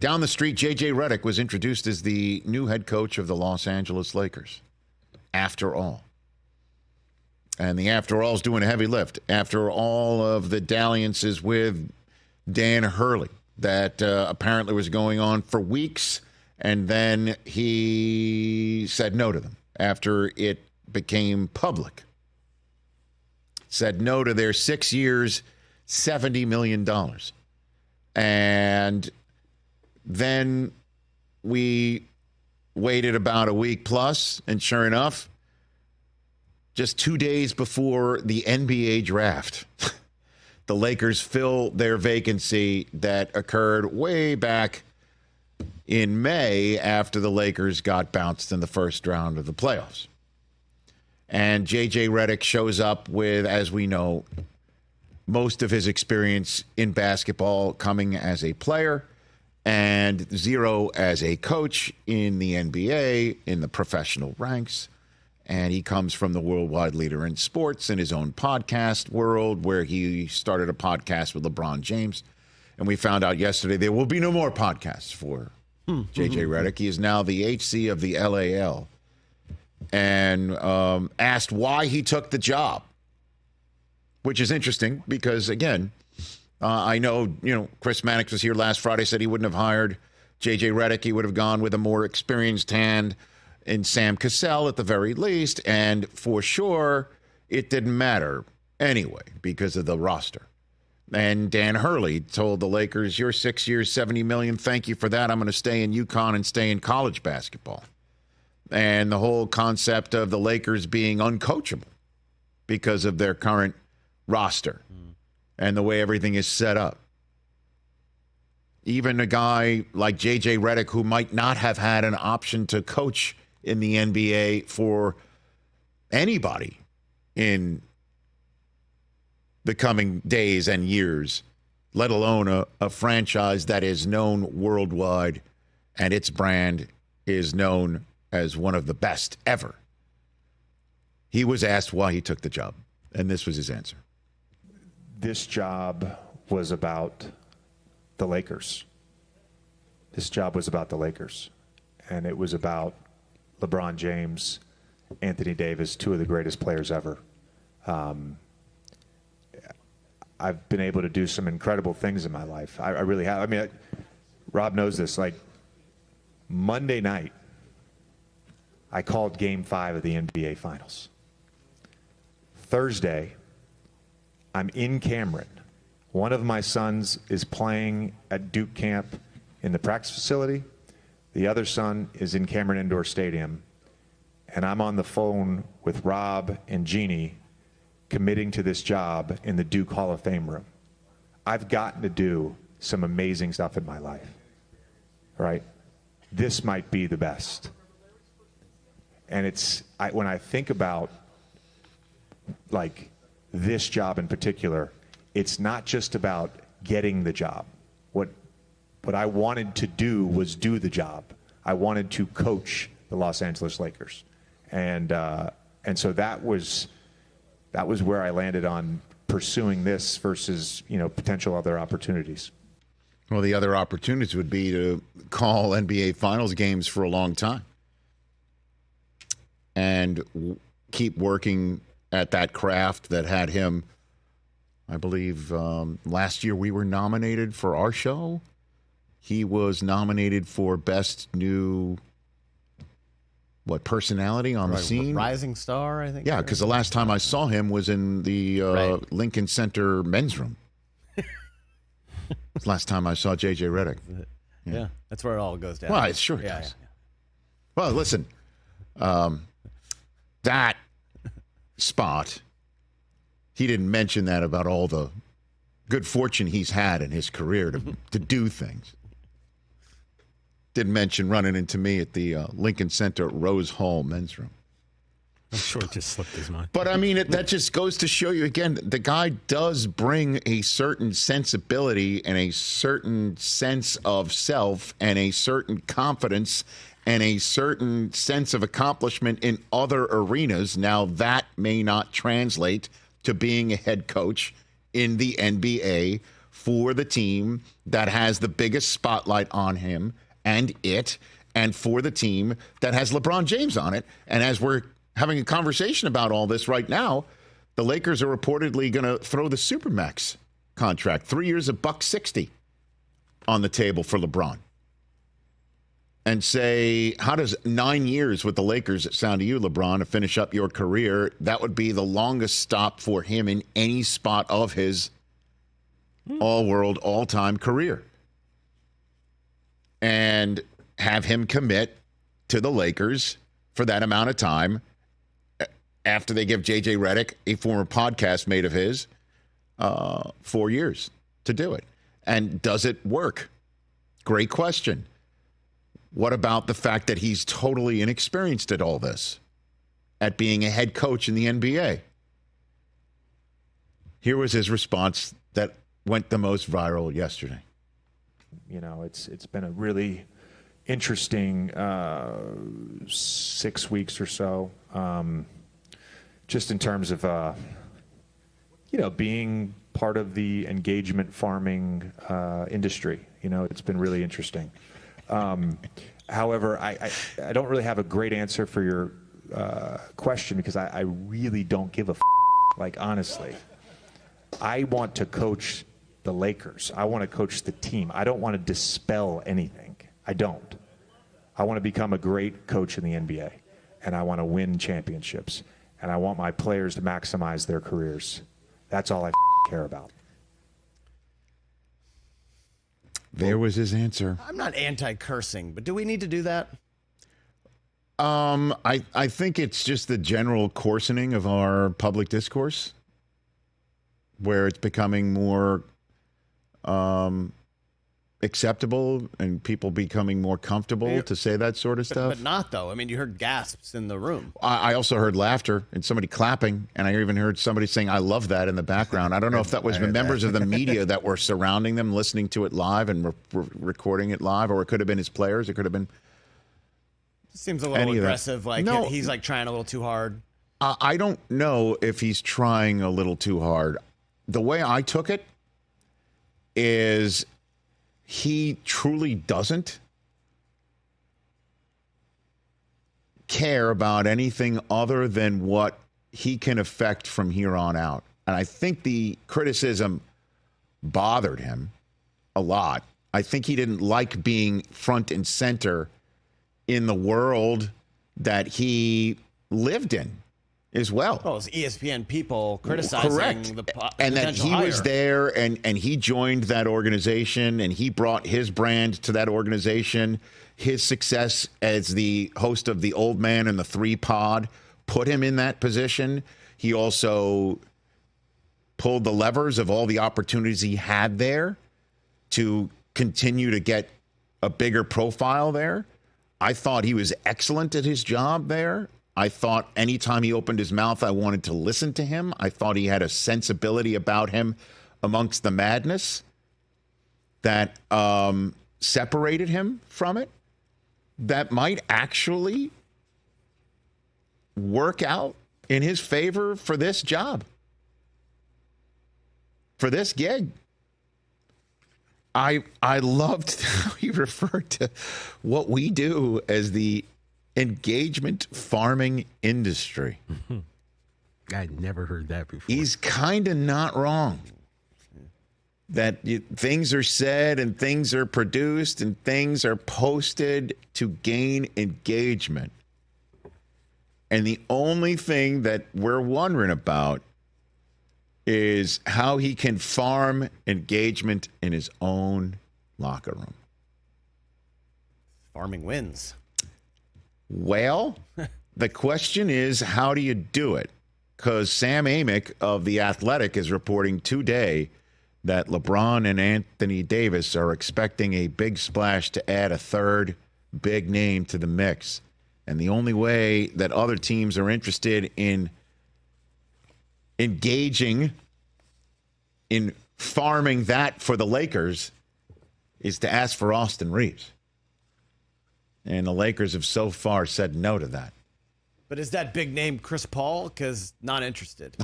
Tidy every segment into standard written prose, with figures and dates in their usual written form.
Down the street, JJ Redick was introduced as the new head coach of the Los Angeles Lakers. After all. And the after all is doing a heavy lift. After all of the dalliances with Dan Hurley that apparently was going on for weeks, and then he said no to them after it became public. Said no to their 6 years, $70 million. And then we waited about a week plus, and sure enough, just 2 days before the NBA draft, the Lakers fill their vacancy that occurred way back in May after the Lakers got bounced in the first round of the playoffs. And JJ Redick shows up with, as we know, most of his experience in basketball coming as a player and zero as a coach in the NBA, in the professional ranks. And he comes from the worldwide leader in sports in his own podcast world, where he started a podcast with LeBron James. And we found out yesterday there will be no more podcasts for JJ Redick. He is now the HC of the LAL. And asked why he took the job, which is interesting because, again, I know, Chris Mannix was here last Friday, said he wouldn't have hired JJ Redick. He would have gone with a more experienced hand in Sam Cassell at the very least. And for sure, it didn't matter anyway because of the roster. And Dan Hurley told the Lakers, "You're 6 years, $70 million. Thank you for that. I'm going to stay in UConn and stay in college basketball." And the whole concept of the Lakers being uncoachable because of their current roster and the way everything is set up. Even a guy like JJ Redick, who might not have had an option to coach in the NBA for anybody in the coming days and years, let alone a franchise that is known worldwide and its brand is known as one of the best ever. He was asked why he took the job, and this was his answer. This job was about the Lakers. This job was about the Lakers. And it was about LeBron James, Anthony Davis, two of the greatest players ever. I've been able to do some incredible things in my life. I really have. I mean, Rob knows this. Like, Monday night, I called Game 5 of the NBA Finals. Thursday, I'm in Cameron. One of my sons is playing at Duke camp in the practice facility. The other son is in Cameron Indoor Stadium. And I'm on the phone with Rob and Jeannie committing to this job in the Duke Hall of Fame room. I've gotten to do some amazing stuff in my life, right? This might be the best. And when I think about, like, this job in particular, it's not just about getting the job. What I wanted to do was do the job. I wanted to coach the Los Angeles Lakers. And so that was where I landed on pursuing this versus, potential other opportunities. Well, the other opportunities would be to call NBA Finals games for a long time and keep working at that craft that had him, I believe, last year we were nominated for our show. He was nominated for Best New, personality on the scene? Rising Star, I think. Yeah, because the last time I saw him was in the Lincoln Center men's room. Last time I saw JJ Redick. Yeah, that's where it all goes down. Well, it sure does. Yeah. Well, listen, that spot, he didn't mention that about all the good fortune he's had in his career to do things. Didn't mention running into me at the Lincoln Center Rose Hall men's room. I'm sure it just slipped his mind. But, I mean, that just goes to show you, again, the guy does bring a certain sensibility and a certain sense of self and a certain confidence and a certain sense of accomplishment in other arenas. Now, that may not translate to being a head coach in the NBA for the team that has the biggest spotlight on him and for the team that has LeBron James on it. And as we're having a conversation about all this right now, the Lakers are reportedly going to throw the Supermax contract, 3 years of $160 on the table for LeBron. And say, how does 9 years with the Lakers sound to you, LeBron, to finish up your career? That would be the longest stop for him in any spot of his all-world, all-time career. And have him commit to the Lakers for that amount of time after they give JJ Redick, a former podcast mate of his, 4 years to do it. And does it work? Great question. What about the fact that he's totally inexperienced at all this, at being a head coach in the NBA? Here was his response that went the most viral yesterday. You know, it's been a really interesting 6 weeks or so, just in terms of, being part of the engagement farming industry. You know, it's been really interesting. However, I don't really have a great answer for your question because I really don't give a like, honestly. I want to coach the Lakers. I want to coach the team. I don't want to dispel anything. I don't. I want to become a great coach in the NBA, and I want to win championships, and I want my players to maximize their careers. That's all I care about. There was his answer. I'm not anti-cursing, but do we need to do that? I think it's just the general coarsening of our public discourse, where it's becoming more acceptable and people becoming more comfortable to say that sort of stuff. But not, though. I mean, you heard gasps in the room. I also heard laughter and somebody clapping, and I even heard somebody saying, "I love that" in the background. I don't know if that was the members of the media that were surrounding them, listening to it live and recording it live, or it could have been his players. It could have been Seems a little aggressive. Like No. he's like trying a little too hard. I don't know if he's trying a little too hard. The way I took it is he truly doesn't care about anything other than what he can affect from here on out. And I think the criticism bothered him a lot. I think he didn't like being front and center in the world that he lived in as well. Oh, it's ESPN people criticizing Correct. the and that potential he was hire. there and he joined that organization and he brought his brand to that organization. His success as the host of the Old Man and the Three Pod put him in that position. He also pulled the levers of all the opportunities he had there to continue to get a bigger profile there. I thought he was excellent at his job there. I thought anytime he opened his mouth, I wanted to listen to him. I thought he had a sensibility about him amongst the madness that separated him from it, that might actually work out in his favor for this job, for this gig. I loved how he referred to what we do as the engagement farming industry. I'd never heard that before. He's kind of not wrong. That things are said and things are produced and things are posted to gain engagement. And the only thing that we're wondering about is how he can farm engagement in his own locker room. Farming wins. Well, the question is, how do you do it? Because Sam Amick of The Athletic is reporting today that LeBron and Anthony Davis are expecting a big splash to add a third big name to the mix. And the only way that other teams are interested in engaging in farming that for the Lakers is to ask for Austin Reeves. And the Lakers have so far said no to that. But is that big name Chris Paul? Because not interested.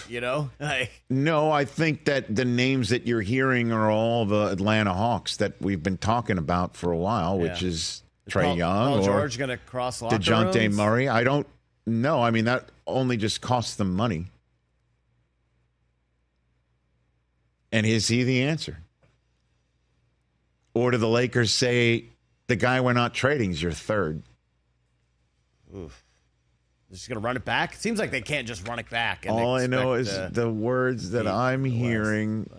You know? Like, No, I think that the names that you're hearing are all the Atlanta Hawks that we've been talking about for a while, which is Trae Young Paul or George going to cross locker DeJounte rooms? Murray. I don't know. I mean, that only just costs them money. And is he the answer? Or do the Lakers say the guy we're not trading is your third? Oof. They're just going to run it back? Seems like they can't just run it back. And All I know expect, is the words that I'm hearing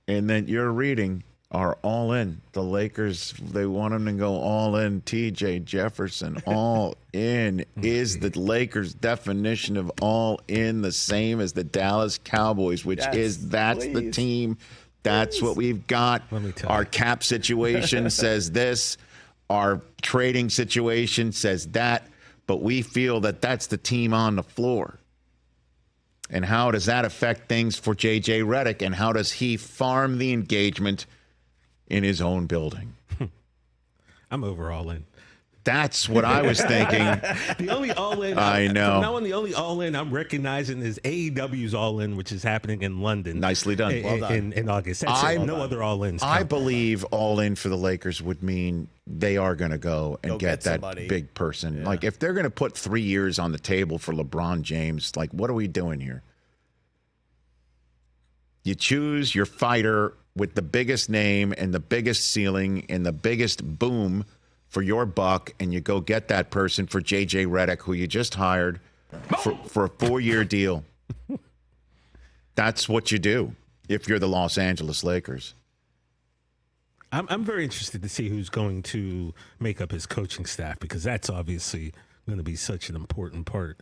and that you're reading are all in. The Lakers, they want him to go all in. TJ Jefferson, all in. Is the Lakers' definition of all in the same as the Dallas Cowboys, which that's the team. That's what we've got. Let me tell Our you. cap situation says this. Our trading situation says that. But we feel that that's the team on the floor. And how does that affect things for JJ Redick? And how does he farm the engagement in his own building? I'm over all in. That's what I was thinking. The only all in I know. From now on, the only all in I'm recognizing is AEW's all in, which is happening in London. Nicely done. In August. That's it. No other all ins. I believe all in for the Lakers would mean they are going to go and get that somebody. big person. Like, if they're going to put 3 years on the table for LeBron James, like, what are we doing here? You choose your fighter with the biggest name and the biggest ceiling and the biggest boom for your buck, and you go get that person for JJ Redick, who you just hired for a 4-year deal. That's what you do if you're the Los Angeles Lakers. I'm very interested to see who's going to make up his coaching staff, because that's obviously going to be such an important part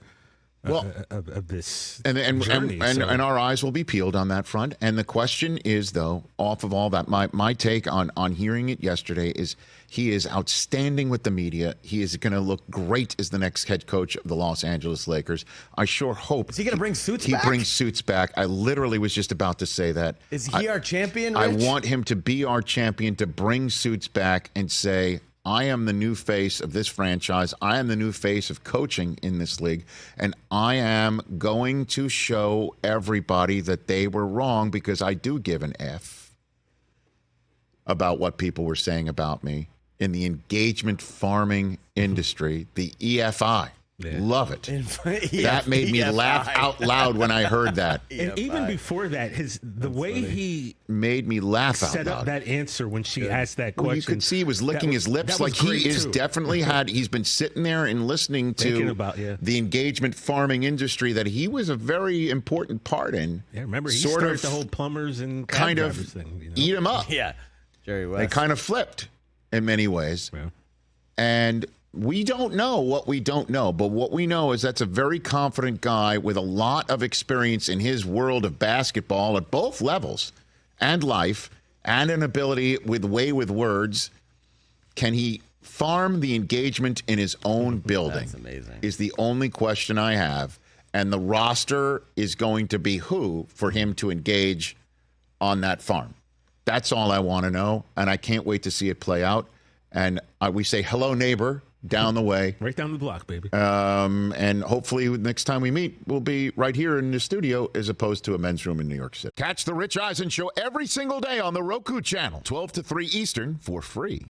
of this journey. And our eyes will be peeled on that front. And the question is, though, off of all that, my take on hearing it yesterday is he is outstanding with the media. He is going to look great as the next head coach of the Los Angeles Lakers. I sure hope. Is he going to bring suits back? He brings suits back. I literally was just about to say that. Is he our champion, I Rich? want him to be our champion, to bring suits back and say, I am the new face of this franchise. I am the new face of coaching in this league. And I am going to show everybody that they were wrong, because I do give an F about what people were saying about me in the engagement farming industry, the EFI. Yeah. Love it. That made me laugh out loud when I heard that. And even before that, the way he made me laugh out set loud. up that answer when she asked that question. Well, you could see he was licking his lips, like he is definitely he's been sitting there and listening to the engagement farming industry that he was a very important part in. Yeah, remember he started the whole plumbers and kind of thing, you know? Eat him up. Yeah, Jerry West. They kind of flipped in many ways. Yeah. And we don't know what we don't know, but what we know is that's a very confident guy with a lot of experience in his world of basketball at both levels and life, and an ability with words. Can he farm the engagement in his own building? That's amazing. Is the only question I have. And the roster is going to be who for him to engage on that farm. That's all I want to know, and I can't wait to see it play out. And we say hello, neighbor, down the way. Right down the block, baby. And hopefully next time we meet, we'll be right here in the studio as opposed to a men's room in New York City. Catch the Rich Eisen Show every single day on the Roku channel, 12 to 3 Eastern, for free.